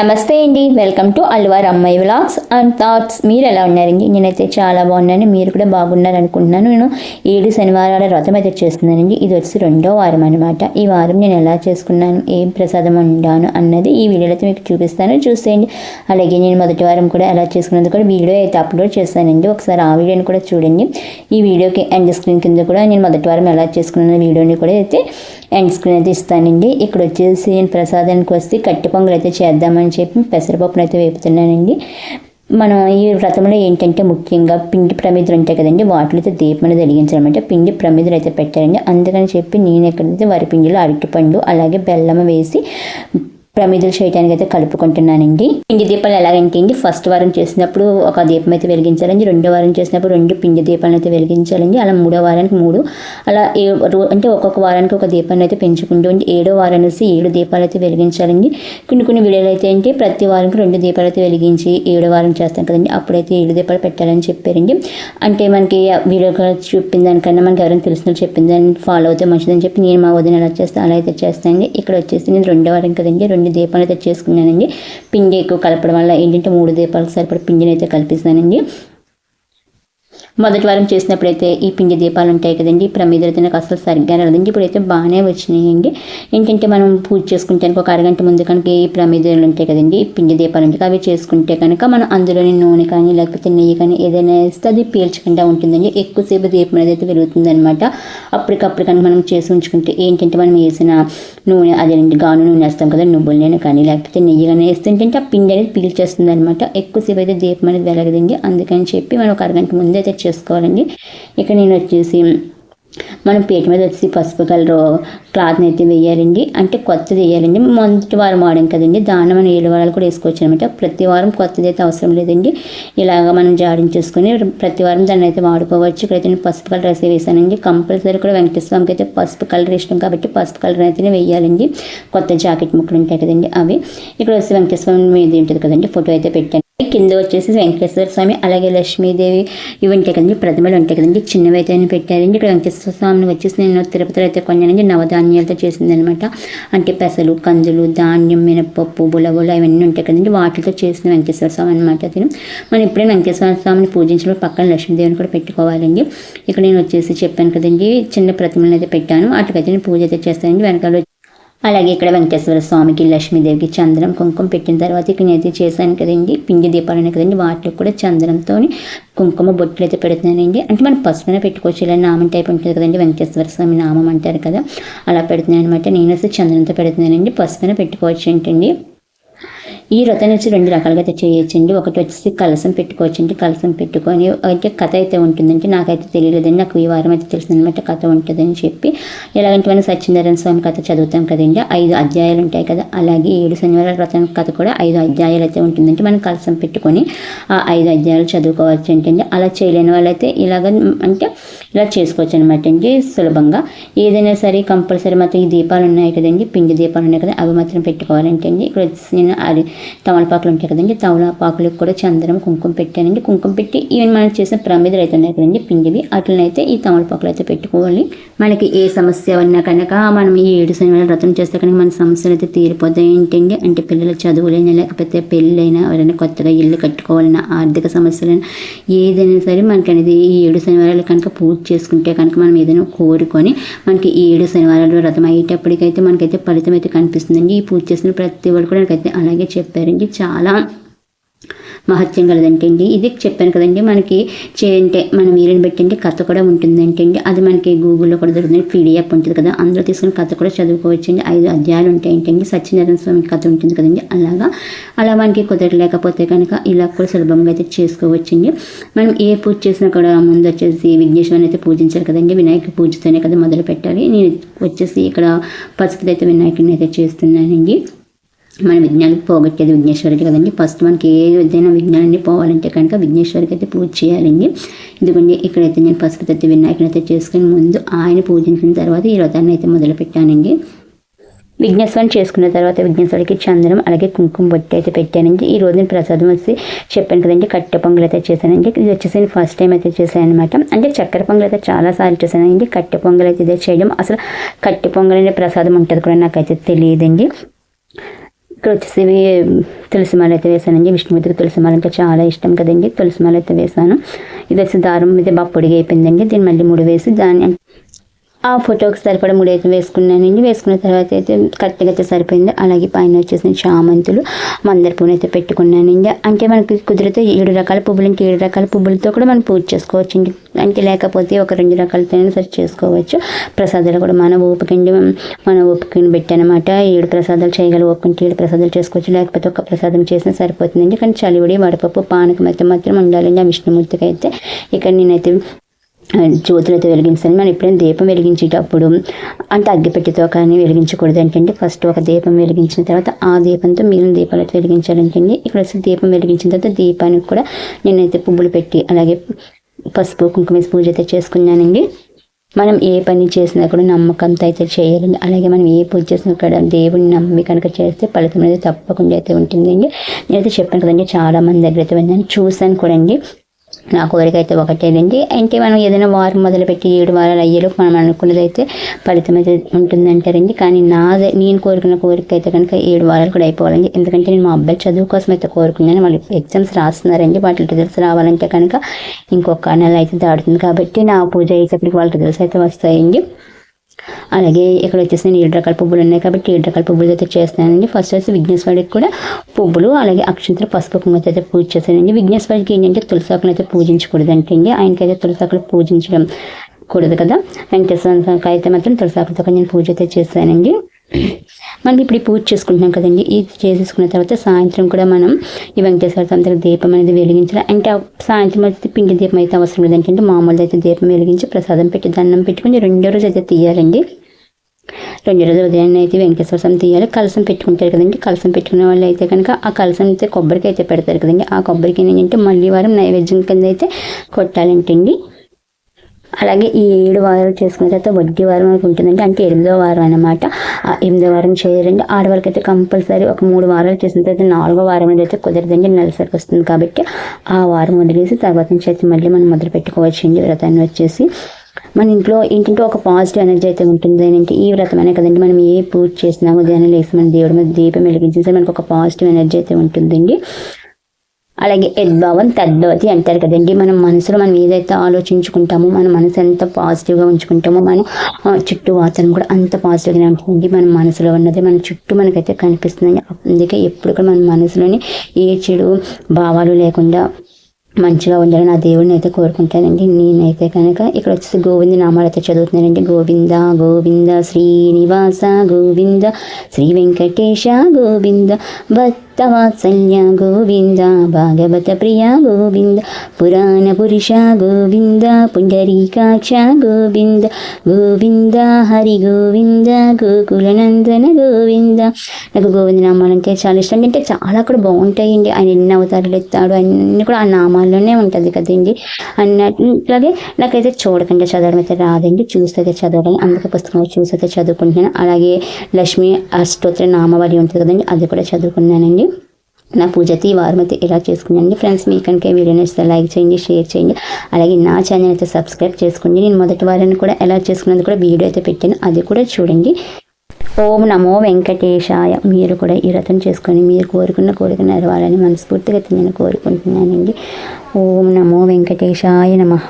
నమస్తే అండి, welcome to Alwar అమ్మాయి వ్లాగ్స్ అండ్ థాట్స్. మీరు ఎలా ఉన్నారండి? నేనైతే చాలా బాగున్నాను, మీరు కూడా బాగున్నారు అనుకుంటున్నాను. నేను 7 శనివారాల వ్రతం అయితే చేస్తున్నానండి. ఇది వచ్చి 2వ వారం అనమాట. ఈ వారం నేను ఎలా చేసుకున్నాను, ఏం ప్రసాదం వండాను అన్నది ఈ వీడియోలో అయితే మీకు చూపిస్తాను, చూసేయండి. అలాగే నేను మొదటి వారం కూడా ఎలా చేసుకున్నది కూడా వీడియో అయితే అప్లోడ్ చేస్తానండి, ఒకసారి ఆ వీడియోని కూడా చూడండి. ఈ వీడియోకి ఎండ్ స్క్రీన్ కింద కూడా నేను మొదటి వారం ఎలా చేసుకున్న వీడియోని కూడా అయితే ఎండ్ స్క్రీన్ అయితే ఇస్తానండి. ఇక్కడ వచ్చేసి నేను ప్రసాదానికి వస్తే కట్టి పొంగల్ అయితే చేద్దామని చెప్పి పెసరపప్పును అయితే వేపుతున్నానండి. మనం ఈ వ్రతంలో ఏంటంటే ముఖ్యంగా పిండి ప్రమిదలు ఉంటాయి కదండి, వాటిలో దీపం అనేది వెలిగించాలన్నమాట. పిండి ప్రమిదలు అయితే పెట్టారండి. అందుకని చెప్పి నేను ఎక్కడైతే వరిపిండిలో అరటిపండు అలాగే బెల్లం వేసి ప్రమిదలు చేయడానికి అయితే కలుపుకుంటున్నానండి. పిండి దీపాలు ఎలాగంటే అండి, ఫస్ట్ వారం చేసినప్పుడు ఒక దీపం అయితే వెలిగించాలండి, 2వ వారం చేసినప్పుడు 2 పిండి దీపాలను అయితే వెలిగించాలండి, అలా 3వ వారానికి 3, అలా అంటే ఒక్కొక్క వారానికి ఒక దీపాన్ని అయితే పెంచుకుంటూ ఉండి 7వ వారం నుంచి 7 దీపాలు అయితే వెలిగించాలండి. కొన్ని వీడియోలు అయితే ఏంటి ప్రతి వారానికి 2 దీపాలు అయితే వెలిగించి 7వ వారం చేస్తాం కదండి, అప్పుడైతే 7 దీపాలు పెట్టాలని చెప్పారండి. అంటే మనకి వీడియో చూపిన దానికన్నా మనకి ఎవరైనా తెలిసిన చెప్పిన దాన్ని ఫాలో అవుతే మంచిదని చెప్పి నేను మా వదిన ఎలా చేస్తాను అలా అయితే చేస్తానండి. ఇక్కడ వచ్చేసి నేను 2వ వారం కదండి 2 దీపాలు అయితే చేసుకున్నానండి. పిండి ఎక్కువ కలపడం వల్ల ఏంటంటే 3 దీపాలకు సరిపడ పిండిని అయితే కలిపిస్తానండి. మొదటి వారం చేసినప్పుడైతే ఈ పిండి దీపాలు ఉంటాయి కదండి, ప్రమిదలు అయితే నాకు అసలు సరిగ్గా రాలేదండి. ఇప్పుడైతే బాగానే వచ్చినాయండి. ఏంటంటే మనం పూజ చేసుకుంటే ఒక అరగంట ముందు కనుక ఈ ప్రమిదలు ఉంటాయి కదండి, పిండి దీపాలు ఉంటాయి, అవి చేసుకుంటే కనుక మనం అందులోని నూనె కానీ లేకపోతే నెయ్యి కానీ ఏదైనా వేస్తే అది పీల్చకుండా ఉంటుందండి. ఎక్కువసేపు దీపం అనేది అయితే పెరుగుతుంది అనమాట. అప్పటికప్పుడు కనుక మనం చేసి ఉంచుకుంటే ఏంటంటే మనం వేసిన నూనె అదేంటి గాను నూనె వేస్తాం కదా, నువ్వుల నూనె కానీ లేకపోతే నెయ్యి కానీ వేస్తుంటే ఆ పిండి అనేది పీల్చేస్తుంది అనమాట. ఎక్కువసేపు అయితే దీపం అనేది వెలగదండి. అందుకని చెప్పి మనం ఒక అరగంట ముందు అయితే చేసుకోవాలండి. ఇక నేను వచ్చేసి మనం పీట మీద వచ్చి పసుపు కలర్ క్లాత్ని అయితే వేయాలండి, అంటే కొత్తది వేయాలండి. మొదటి వారం వాడాం కదండి, దాన్ని మనం 7 వారాలు కూడా వేసుకోవచ్చు అనమాట. ప్రతి వారం కొత్తది అయితే అవసరం లేదండి, ఇలాగ మనం జాడించేసుకొని ప్రతి వారం దాన్ని అయితే వాడుకోవచ్చు. ఇక్కడైతే నేను పసుపు కలర్ అయితే వేసానండి. కంపల్సరీ కూడా వెంకటేశ్వర స్వామికి అయితే పసుపు కలర్ ఇష్టం కాబట్టి పసుపు కలర్ అయితేనే వేయాలండి. కొత్త జాకెట్ ముక్కలు ఉంటాయి కదండి అవి. ఇక్కడ వచ్చి వెంకటేశ్వర స్వామి మీద ఉంటుంది కదండి, ఫోటో అయితే పెట్టాను. కింద వచ్చేసి వెంకటేశ్వర స్వామి అలాగే లక్ష్మీదేవి ఇవి ఉంటాయి కదండి, ప్రతిమలు ఉంటాయి కదండి, చిన్నవి అయితే పెట్టారండి. ఇక్కడ వెంకటేశ్వర స్వామిని వచ్చేసి నేను తిరుపతిలో అయితే కొన్నానండి, నవధాన్యాలతో చేసిందనమాట. అంటే పెసలు, కందులు, ధాన్యం, మినపప్పు, బులబుల ఇవన్నీ ఉంటాయి కదండి, వాటితో చేసిన వెంకటేశ్వర స్వామి అనమాట. తిను మనం ఎప్పుడైనా వెంకటేశ్వర స్వామిని పూజించడం పక్కన లక్ష్మీదేవిని కూడా పెట్టుకోవాలండి. ఇక్కడ నేను వచ్చేసి చెప్పాను కదండి, చిన్న ప్రతిమలను అయితే పెట్టాను, వాటికైతే నేను పూజ అయితే చేస్తానండి. వెనకాల అలాగే ఇక్కడ వెంకటేశ్వర స్వామికి లక్ష్మీదేవికి చందనం కుంకుమ పెట్టిన తర్వాత ఇక్కడ నేనైతే చేశాను కదండి పిండి దీపాలు ఉన్నాయి కదండి, వాటికి కూడా చందనంతో కుంకుమ బొట్టులు అయితే పెడుతున్నానండి. అంటే మనం పసుపునే పెట్టుకోవచ్చు, ఇలా నామం టైప్ ఉంటుంది కదండి, వెంకటేశ్వర స్వామి నామం అంటారు కదా, అలా పెడుతున్నాను అనమాట. నేను అసలు చందనంతో పెడుతున్నానండి, పసుపునే పెట్టుకోవచ్చు ఏంటండి. ఈ వ్రతం వచ్చి 2 రకాలుగా అయితే చేయొచ్చండి. ఒకటి వచ్చేసి కలసం పెట్టుకోవచ్చండి, కలసం పెట్టుకొని అయితే కథ అయితే ఉంటుందంటే నాకైతే తెలియలేదండి, నాకు ఈ వారం అయితే తెలిసిందనమాట కథ ఉంటుందని చెప్పి. ఎలాగంటే మనం సత్యనారాయణ స్వామి కథ చదువుతాం కదండి, 5 అధ్యాయాలు ఉంటాయి కదా, అలాగే 7 శనివారాల వ్రతం కథ కూడా 5 అధ్యాయాలు అయితే ఉంటుందంటే మనం కలసం పెట్టుకొని ఆ 5 అధ్యాయాలు చదువుకోవచ్చు ఏంటండి. అలా చేయలేని వాళ్ళైతే ఇలాగ అంటే ఇలా చేసుకోవచ్చు అనమాట అండి సులభంగా. ఏదైనా సరే కంపల్సరీ మాత్రం ఈ దీపాలు ఉన్నాయి కదండి, పిండి దీపాలు ఉన్నాయి కదా, అవి మాత్రం పెట్టుకోవాలంటే అండి. ఇక్కడ వచ్చి నేను అది తమలపాకులు ఉంటాయి కదండి, తమలపాకులకు కూడా చందనం కుంకుమ పెట్టానండి. కుంకుమ పెట్టి ఈవెన్ మనం చేసిన ప్రమిదలు అయితే ఉన్నాయి కదండి పిండివి, అట్లనైతే ఈ తమలపాకులు అయితే పెట్టుకోవాలి. మనకి ఏ సమస్య ఉన్నా కనుక మనం ఈ 7 శనివారాలు వ్రతం చేస్తే కనుక మన సమస్యలు అయితే తీరిపోతాయి ఏంటండి. అంటే పిల్లల చదువులైనా లేకపోతే పెళ్ళైనా ఎవరైనా కొత్తగా ఇల్లు కట్టుకోవాలన్నా ఆర్థిక సమస్యలైనా ఏదైనా సరే మనకి అనేది ఈ 7 శనివారాలు కనుక పూజ చేసుకుంటే కనుక మనం ఏదైనా కోరుకొని మనకి ఈ 7 శనివారాలు వ్రతం అయ్యేటప్పటికైతే మనకైతే ఫలితం అయితే కనిపిస్తుందండి. ఈ పూజ చేసిన ప్రతి వాళ్ళు కూడా నాకైతే అలాగే చెప్పారండి. చాలా మహత్యం కలదంటే అండి. ఇది చెప్పాను కదండి, మనకి అంటే మనం వీరిని పెట్టండి కథ కూడా ఉంటుందంటే అండి, అది మనకి గూగుల్లో కూడా దొరుకుతుంది, PDF ఉంటుంది కదా, అందులో తీసుకుని కథ కూడా చదువుకోవచ్చు అండి. 5 అధ్యాయాలు ఉంటాయి ఏంటండి, సత్యనారాయణ స్వామి కథ ఉంటుంది కదండి, అలా మనకి కుదరలేకపోతే కనుక ఇలా కూడా సులభంగా అయితే చేసుకోవచ్చండి. మనం ఏ పూజ చేసినా కూడా ముందు వచ్చేసి విఘ్నేశ్వరుని అయితే పూజించాలి కదండి, వినాయక పూజతోనే కదా మొదలు పెట్టాలి. నేను వచ్చేసి ఇక్కడ పసుపుతో అయితే వినాయకుడిని అయితే చేస్తున్నానండి. మన విజ్ఞానికి పోగొట్టేది విఘ్నేశ్వరుడు కదండి. ఫస్ట్ మనకి ఏదైనా విజ్ఞానాన్ని పోవాలంటే కనుక విఘ్నేశ్వరికి అయితే పూజ చేయాలండి. ఎందుకంటే ఇక్కడైతే నేను పసుపు తత్తి వినాయకుని అయితే చేసుకుని ముందు ఆయన పూజించిన తర్వాత ఈ వ్రతాన్ని అయితే మొదలు పెట్టానండి. విఘ్నేశ్వరం చేసుకున్న తర్వాత విఘ్నేశ్వరికి చందనం అలాగే కుంకుమ బొట్టు అయితే పెట్టానండి. ఈ రోజు నేను ప్రసాదం వచ్చి చెప్పాను కదండి కట్టె పొంగల్ అయితే చేశానండి. ఇది వచ్చేసి నేను ఫస్ట్ టైం అయితే చేశాను అనమాట. అంటే చక్కెర పొంగల్ అయితే చాలాసార్లు చేశానండి, కట్టె పొంగల్ అయితే ఇదే చేయడం. అసలు కట్టె పొంగల్ అనే ప్రసాదం ఉంటుంది కూడా నాకైతే తెలియదండి. ఇక్కడ వచ్చేసి తులసి మాల అయితే వేసానండి. విష్ణుమూర్తికి తులసి మాల అంటే చాలా ఇష్టం కదండి. తులసి మాల అయితే వేసాను. ఇది వచ్చి దారం అయితే బాగా పొడిగా అయిపోయిందండి. దీన్ని మళ్ళీ ముడి వేసి దాన్ని ఆ ఫోటోకి సరిపడా ముడి అయితే వేసుకున్నానండి. వేసుకున్న తర్వాత అయితే కరెక్ట్గా అయితే సరిపోయింది. అలాగే పైన వచ్చేసి చామంతులు మందార పువ్వును అయితే పెట్టుకున్నానండి. అంటే మనకి కుదిరితే 7 రకాల పువ్వులు అంటే 7 రకాల పువ్వులతో కూడా మనం పూజ చేసుకోవచ్చు అండి. అంటే లేకపోతే ఒక 2 రకాలతో సరి చేసుకోవచ్చు. ప్రసాదాలు కూడా మన ఓపికండి, మన ఓపికని పెట్టి అనమాట. 7 ప్రసాదాలు చేయగల ఓపికంటే 7 ప్రసాదాలు చేసుకోవచ్చు. లేకపోతే ఒక ప్రసాదం చేసినా సరిపోతుందండి. కానీ చలివిడి వడపప్పు పానకం అయితే మాత్రం ఉండాలండి ఆ విష్ణుమూర్తికి అయితే. ఇక్కడ నేనైతే జ్యోతులు అయితే వెలిగించాను. మనం ఎప్పుడైనా దీపం వెలిగించేటప్పుడు అంటే అగ్గిపెట్టితో కానీ వెలిగించకూడదు అంటే ఫస్ట్ ఒక దీపం వెలిగించిన తర్వాత ఆ దీపంతో మిగిలిన దీపాలు అయితే వెలిగించాలంటండి. ఇక్కడ వచ్చి దీపం వెలిగించిన తర్వాత దీపానికి కూడా నేనైతే పువ్వులు పెట్టి అలాగే పసుపు కుంకుమ పూజ అయితే చేసుకున్నానండి. మనం ఏ పని చేసినా కూడా నమ్మకంతో అయితే చేయాలండి. అలాగే మనం ఏ పూజ చేసినా కూడా దేవుడిని నమ్మి కనుక చేస్తే ఫలితం అనేది తప్పకుండా అయితే ఉంటుందండి. నేనైతే చెప్పాను కదండి, చాలా మంది దగ్గర అయితే వెళ్ళాను, చూశాను కూడా అండి. నా కోరిక అయితే ఒకటేనండి. అంటే మనం ఏదైనా వారం మొదలుపెట్టి 7 వారాలు అయ్యేలోపు మనం అనుకున్నది అయితే ఫలితం అయితే ఉంటుందంటారండి. కానీ నేను కోరుకున్న కోరిక అయితే కనుక 7 వారాలు కూడా అయిపోవాలండి. ఎందుకంటే నేను మా అబ్బాయి చదువు కోసం అయితే కోరుకున్నాను. వాళ్ళు ఎగ్జామ్స్ రాస్తున్నారండి. వాటి రిజల్ట్స్ రావాలంటే కనుక ఇంకొక నెల అయితే దాడుతుంది. కాబట్టి నా పూజ అయ్యేటప్పటికి వాళ్ళ రిజల్ట్స్ అయితే వస్తాయండి. అలాగే ఇక్కడ వచ్చేసి నేను 7 రకాల పువ్వులు ఉన్నాయి కాబట్టి 7 రకాల పువ్వులు అయితే చేస్తానండి. ఫస్ట్ వచ్చి విఘ్నేశ్వరుడికి కూడా పువ్వులు అలాగే అక్షంతలు పసుపు కుంకుమతో అయితే పూజ చేస్తానండి. విఘ్నేశ్వరుడికి ఏంటంటే తులసాకులు అయితే పూజించకూడదు అంటండి. ఆయనకైతే తులసాకులు పూజించడం కూడదు కదా. వెంకటేశ్వరకి అయితే మాత్రం తులసాకులతో నేను పూజ అయితే చేస్తానండి. మనం ఇప్పుడు పూజ చేసుకుంటున్నాం కదండి. ఇది చేసేసుకున్న తర్వాత సాయంత్రం కూడా మనం ఈ వెంకటేశ్వర స్వామి దీపం అనేది వెలిగించాలి. అంటే సాయంత్రం అయితే పిండి దీపం అయితే అవసరం లేదంటే మామూలు అయితే దీపం వెలిగించి ప్రసాదం పెట్టి దండం పెట్టుకుని 2వ రోజు అయితే తీయాలండి. 2వ రోజు ఉదయాన్నే అయితే వెంకటేశ్వర స్వామి తీయాలి. కలసం పెట్టుకుంటారు కదండి. కలసం పెట్టుకునే వాళ్ళు అయితే కనుక ఆ కలసం అయితే కొబ్బరికి అయితే పెడతారు కదండి. ఆ కొబ్బరికి ఏంటంటే మళ్ళీ వారం నైవేద్యం కింద అయితే కొట్టాలంటండి. అలాగే ఈ 7 వారాలు చేసుకున్న తర్వాత వడ్డీ వారం మనకు ఉంటుందండి. అంటే 8వ వారం అనమాట. ఆ 8వ వారం చేయాలండి. ఆడవాళ్ళకి అయితే కంపల్సరీ ఒక 3 వారాలు చేసిన తర్వాత 4వ వారం అనేది అయితే కుదరదండి. నెలసరికి వస్తుంది కాబట్టి ఆ వారం వదిలేసి తర్వాత నుంచి అయితే మళ్ళీ మనం మొదలు పెట్టుకోవచ్చండి వ్రతాన్ని వచ్చేసి. మన ఇంట్లో ఏంటంటే ఒక పాజిటివ్ ఎనర్జీ అయితే ఉంటుంది. ఏంటంటే ఈ వ్రతం అనే కదండి, మనం ఏ పూజ చేసినా ఉదయాన్నే లేసి మన దేవుడి మీద దీపం వెలిగించేసి మనకు ఒక పాజిటివ్ ఎనర్జీ అయితే ఉంటుందండి. అలాగే యద్భావం తద్భవతి అంటారు కదండి. మనం మనసులో మనం ఏదైతే ఆలోచించుకుంటామో మన మనసు ఎంత పాజిటివ్గా ఉంచుకుంటామో మన చుట్టూ వాతావరణం కూడా అంత పాజిటివ్గానే ఉంటుంది. మన మనసులో ఉన్నది మన చుట్టూ మనకైతే కనిపిస్తుంది. అందుకే ఎప్పుడు కూడా మన మనసులోని ఏ చెడు భావాలు లేకుండా మంచిగా ఉండాలని ఆ దేవుడిని అయితే కోరుకుంటానండి. నేనైతే కనుక ఇక్కడ వచ్చేసి గోవింద నామాలు అయితే చదువుతున్నానండి. గోవింద గోవింద శ్రీనివాస గోవింద శ్రీ వెంకటేశ గోవింద భక్తవాత్సల్య గోవింద భాగవత ప్రియ గోవింద పురాణ పురుష గోవింద పుండరీకాక్ష గోవింద గోవింద హరి గోవింద గోకులనందన గోవింద. నాకు గోవింద నామాలు అంటే చాలా ఇష్టం. అంటే చాలా కూడా బాగుంటాయండి. ఆయన ఎన్ని అవతారాలు ఎత్తాడు అన్నీ కూడా ఆ నామాల్లోనే ఉంటుంది కదండి. అన్నట్లాగే నాకైతే చూడకుండా చదవడం అయితే రాదండి, చూస్తే చదవడం. అందుకే పుస్తకం చూసైతే చదువుకుంటున్నాను. అలాగే లక్ష్మీ అష్టోత్తర నామవళి ఉంటుంది కదండి, అది కూడా చదువుకున్నానండి. నా పూజ అయితే ఈ వారం అయితే ఇలా చేసుకున్నానండి. ఫ్రెండ్స్, మీ కనుక వీడియో నచ్చితే లైక్ చేయండి, షేర్ చేయండి. అలాగే నా ఛానల్ అయితే సబ్స్క్రైబ్ చేసుకోండి. నేను మొదటి వారాన్ని కూడా ఎలా చేసుకున్నది కూడా వీడియో అయితే పెట్టాను, అది కూడా చూడండి. ఓం నమో వెంకటేశాయ. మీరు కూడా ఈ వ్రతం చేసుకొని మీరు కోరుకున్న కోరిక నెరవాలని మనస్ఫూర్తిగా నేను కోరుకుంటున్నానండి. ఓం నమో వెంకటేశాయ నమః.